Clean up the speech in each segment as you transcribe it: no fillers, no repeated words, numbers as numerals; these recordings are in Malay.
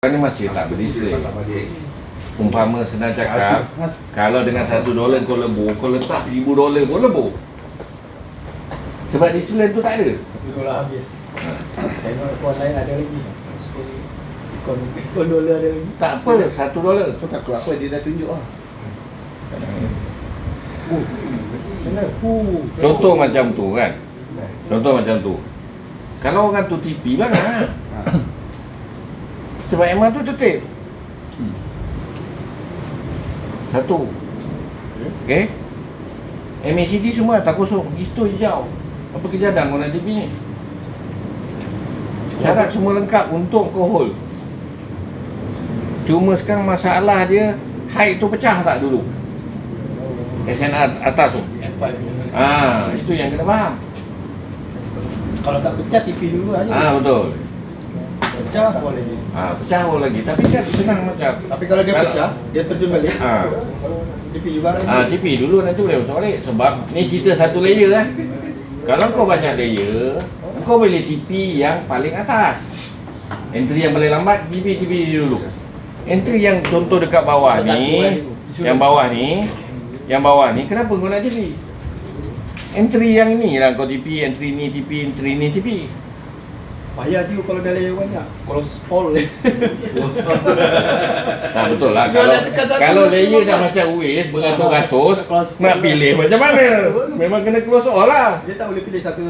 Ini masih tak berdisplay. Umpama senang cakap, kalau dengan $1 kau lebur, kau letak $1,000 pun lebur. Sebab display tu tak ada. $1 habis. Tengok kawan lain ada lagi. Ikon $1 ada lagi. Tak apa, $1. Kau takut apa, dia dah tunjuk lah. Contoh macam tu kan. Contoh macam tu. Kalau orang tu tipi banyak. Sebab memang tu tertib. Satu. Okay. MACD semua tak kosong. Isto hijau. Apa kejadian kau nak TV ni? Syarat semua lengkap untuk kau hold. Cuma sekarang masalah dia, height tu pecah tak dulu? SNR atas tu. Itu yang kena faham. Kalau tak pecah TV dulu aja. Betul. Pecah boleh lagi. Pecah lagi. Tapi kan senang macam. Tapi kalau dia pecah, dia terjun balik. TV juga lagi. TV dulu nanti boleh masuk balik. Sebab ni cerita satu layer kan. Kalau kau banyak layer, kau boleh TP yang paling atas. Entry yang paling lambat, TP dulu. Entry yang contoh dekat bawah ni, yang bawah ni, kenapa kau nak TP? Entry yang ni lah kau TP, entry ni TP, entry ni TP. Payah juga kalau dah layer banyak. Close all. Betul lah. Kalau layer dah macam Waze beratus-ratus, nak pilih macam mana? Memang kena close all lah. Dia tak boleh pilih satu.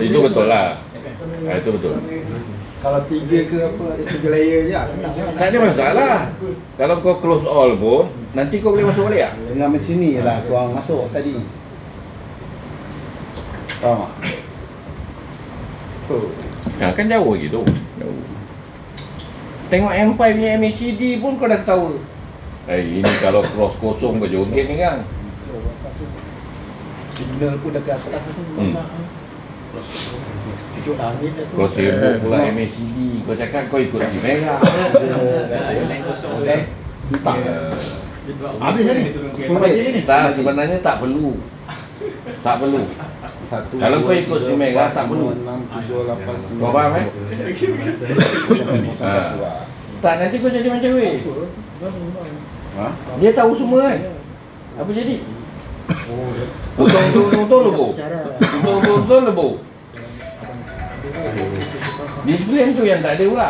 Itu betul lah. Itu betul. Kalau 3 ke apa, ada 3 layer je, senang. Tak ada masalah. Kalau kau close all pun, nanti kau boleh masuk balik tak? Dengan macam ni lah korang masuk tadi. Faham tak? Kan jauh gitu. Jauh. Tengok M5 punya MACD pun kau dah tahu. Ini kalau cross kosong berjoget ni kan. Signal pun dah ke atas tu. Cucuk angin dah tu. Kau sibuk pula MACD. Kau cakap kau ikut si Mega. Tak. Habis ni. Tak, sebenarnya tak perlu. Tak perlu. Kalau kau ikut si Mega tak perlu. 6, 7, 8, 9. Kau faham Tak, nanti kau jadi macam weh. Dia tahu semua kan. Apa jadi? Untung lebur. Untung lebur. Display tu yang tak ada pula.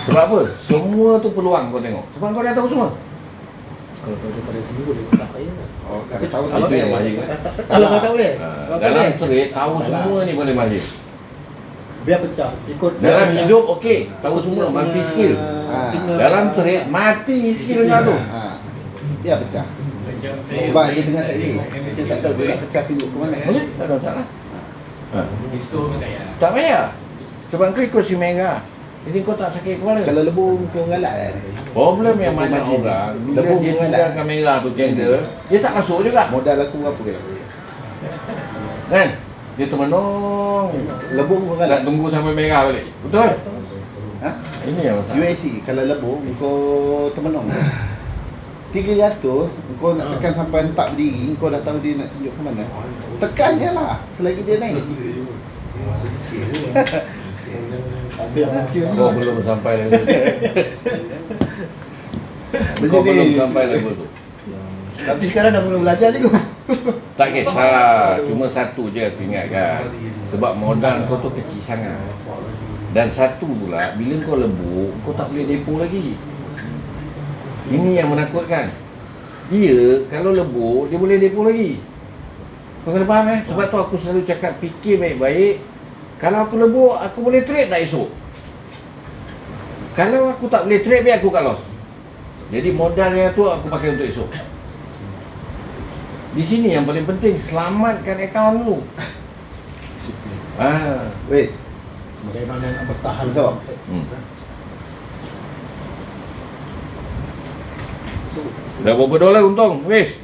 Sebab apa? Semua tu peluang kau tengok. Sebab kau dah tahu semua. Kalau tahu daripada sini boleh tak payah. Tapi tahu Itu yang bahaya kan. Kalau tak boleh. Dalam trade tahu semua ni boleh bahaya. Biar pecah. Ikut Dalam hidup okey, tahu semua multi skill. Dalam trade mati skill kau tu. Dia pecah. Sebab dia tengah set dulu. Dia tak tahu dia nak pecah tunjuk ke mana. Boleh? Tak ada masalah. Tak payah. Sebab kau ikut si Mega. Jadi kau tak sakit kepala. Kalau lebur kau galak lah. Problem yang banyak orang bila dia tinggal kamera tu tender, dia tak masuk juga. Modal aku apa ke? Kan? Dia termenung. Lebur kau Nak galak. tunggu sampai merah balik. Betul? Ha? Ini yang masalah. USC kalau lebur kau termenung. 300 kau nak tekan sampai tak berdiri, kau dah tahu dia nak tunjuk ke mana. Tekan je lah selagi dia naik. Kau belum sampai level tu. Kau belum sampai level tu. Tapi sekarang dah mula belajar juga. Tak kisah. Cuma satu je aku ingatkan. Sebab modal kau tu kecil sangat. Dan satu pula, bila kau lebur, kau tak boleh depo lagi. Ini yang menakutkan. Dia kalau lebur, dia boleh depo lagi. Kau kena faham Sebab tu aku selalu cakap fikir baik-baik. Kalau aku lebur, aku boleh trade tak esok? Kalau aku tak boleh trade, biar aku kat loss. Jadi modal yang tu aku pakai untuk esok. Di sini yang paling penting, selamatkan akaun dulu. Wes, Bagaimana nak bertahan. So. Dah berapa dolar untung? Wes.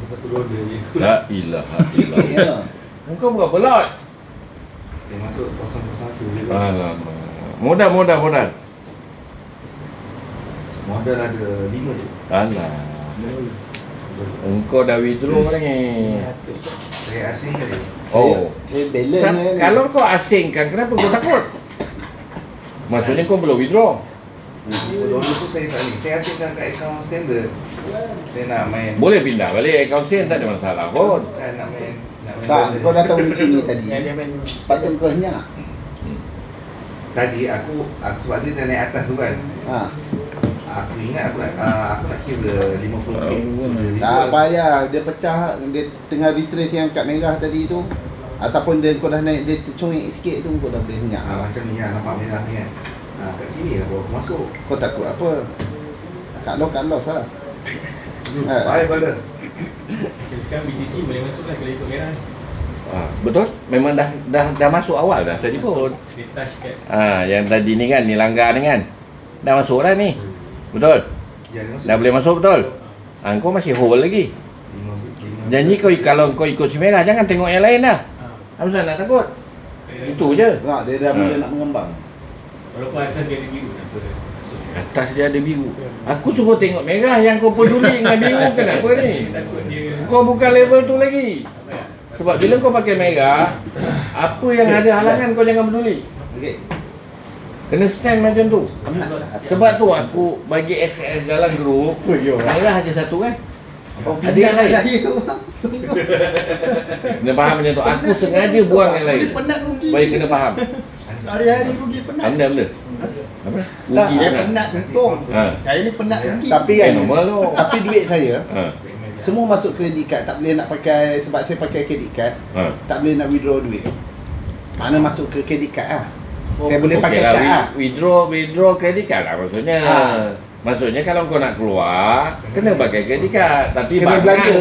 $1 je. La ilaha sikit illallah. je. Muka berapa lot? Dia masuk 0.1 je. Alamak. Modal. Modal ada 5 je. Alah. Engkau dah withdraw ni. Saya asing tadi. Oh. Balance ni. Kalau kau asingkan, kenapa kau takut? Maksudnya kau belum withdraw. $50 tu saya tak boleh. Saya hasilkan kat akaun standard. Saya nak main. Boleh pindah balik akaun sen, tak ada masalah pun. Kan nak main. Tak, kau datang di sini tadi. Patut kau henyak. Tadi aku sebab dia dah naik atas tu kan. Ha. Aku ingat aku nak kira 50 Tak payah, dia pecah, dia tengah retrace yang kat merah tadi tu. Ataupun dia kau dah naik, dia tercongek sikit tu, kau dah boleh henyak. Macam ni lah, nampak merah ni kan. Kat sini lah baru aku masuk. Kau takut apa? Kat loss lah. Baik pada. Sekarang BTC boleh masuk lah kalau ikut merah ni. Betul? Memang dah masuk awal dah tadi pun. Dia touch kat Yang tadi ni kan, ni langgar ni kan. Dah masuk dah ni. Betul? Ya, dia masuk. Dah boleh masuk betul? Kau masih hold lagi. Janji kalau kau ikut si merah, jangan tengok yang lain dah. Apa pasal nak takut? Itu je. Tak, dia dah mula nak mengembang. walaupun atas dia ada biru tak apa. Atas dia ada biru. Aku suruh tengok merah, yang kau peduli dengan biru kenapa ni? Takut dia Kau bukan level tu lagi. Sebab bila kau pakai merah, apa yang ada halangan kau jangan peduli. Okey. Kena stand macam tu. Sebab tu aku bagi SS dalam grup, merah aja satu kan. Ada yang lain. Kena faham macam tu. Aku sengaja buang yang lain. Penat rugi. Baik kena faham. Hari-hari rugi penat. Benda. Apa? Tak, Rugi dia kan? penat untung. Ha. Saya ni penat rugi. Tapi kan, normal tu. tapi duit saya Ha. semua masuk kredit card, tak boleh nak pakai, sebab saya pakai kredit card, Ha. tak boleh nak withdraw duit. Mana masuk ke kredit card lah. Saya boleh pakai Okey lah, card lah. withdraw kredit card lah maksudnya. Maksudnya kalau kau nak keluar, kena pakai kredit card. Tapi Kena bank belanja kan.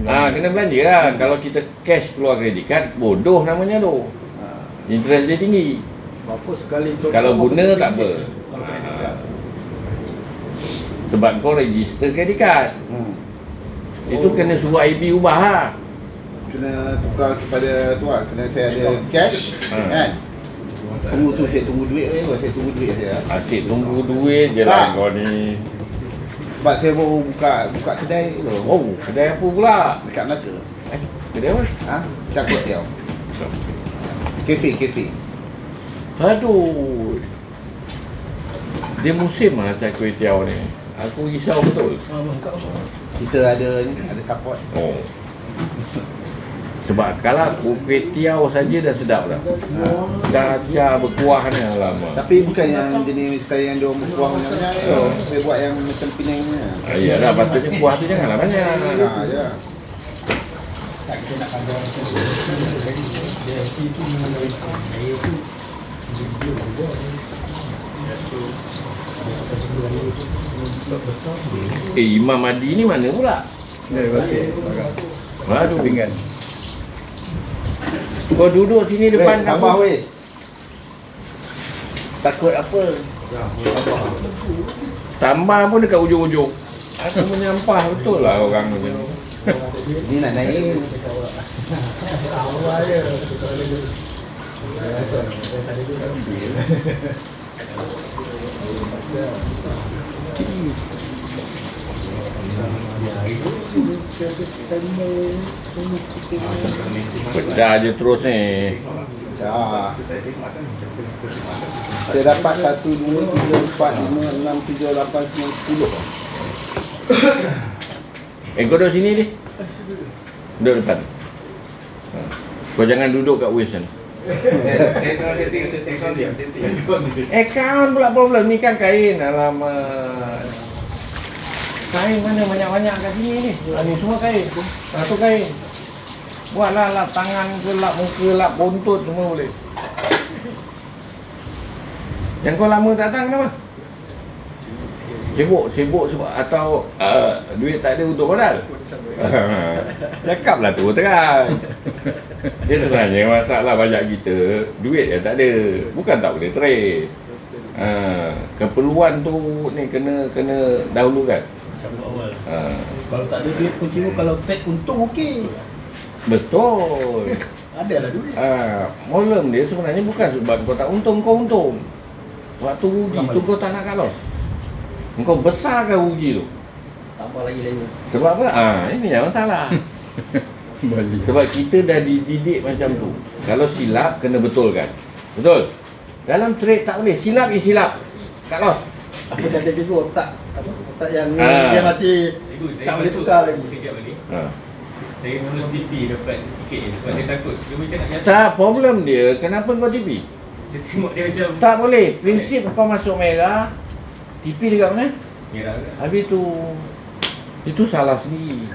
lah. Kena belanja lah. Kalau kita cash keluar kredit card, bodoh namanya tu. Interest dia tinggi. Apa sekali contoh Kalau guna tak apa. Kalau kredit card. Sebab kau register kredit card. Itu kena suruh IB ubah lah. Kena tukar kepada tu lah. Kena saya ada cash kan. Tunggu tu, saya tunggu duit saya tunggu duit saya. Asyik tunggu duit je lah kau ni. Sebab saya baru buka kedai tu. Oh, kedai apa pula? Dekat Melaka. Kedai apa? Ha? Char Kway Teow. Kafe. Aduh. Dia musim lah cak kuih tiaw ni. Aku risau betul. Kita ada support. Oh. Sebab kalau kuih tiaw saja dah sedap dah. Caca berkuah ni alamak. Tapi bukan yang jenis style yang dia berkuah banyak-banyak tu. Saya buat yang macam Penang ni. Iyalah, patutnya kuah tu janganlah banyak. Ha, ya. tak kita nak pandang macam tu. Jadi dia actually tu memang saya tu dia juga. Imam Mahdi ni mana pula? Aduh, Pinggan. kau duduk sini depan tambah aku. weh. Takut apa? Tambah pun dekat ujung-ujung. Aku menyampah betul lah orang macam ni. Ni nak naik. Pecah je terus ni. Sah. Saya dapat 1, 2, 3, 4, 5, 6, 7, 8, 9, 10. Kau duduk sini ni. Duduk depan. Kau jangan duduk kat waist kan. Saya tengah setting dia. Account pula problem ni kan kain. Alamak. Kain mana banyak-banyak kat sini ni. Ni semua kain. Satu kain. Buatlah lap tangan ke, lap muka, lap buntut semua boleh. Yang kau lama tak datang kenapa? Sibuk sebab atau duit tak ada untuk modal. Cakaplah tu terang. Dia sebenarnya masalah banyak kita, duit yang tak ada. Bukan tak boleh trade. Keperluan tu ni kena dahulukan. Kalau tak ada duit pun kira kalau trade untung okey. Betul. Adalah duit. Problem dia sebenarnya bukan sebab kau tak untung, kau untung. Waktu rugi tu kau tak nak kalos. Kau besarkan rugi tu. Tambah lagi lain. Sebab apa? Ini yang masalah. Sebab kita dah dididik macam tu. Kalau silap kena betulkan. Betul? Dalam trade tak boleh. Silap je silap. Cut loss. Apa kata Diego, otak yang Ah. dia masih Cikgu, saya tak boleh masuk tukar lagi. sekejap lagi. Ha. Saya mula DP dapat sikit je sebab dia takut. Dia macam nak jatuh. Tak, problem dia. Kenapa kau TP? Saya tengok dia macam Tak boleh. Prinsip kau masuk merah, TP dekat mana? merah ke? Habis tu, itu salah sendiri.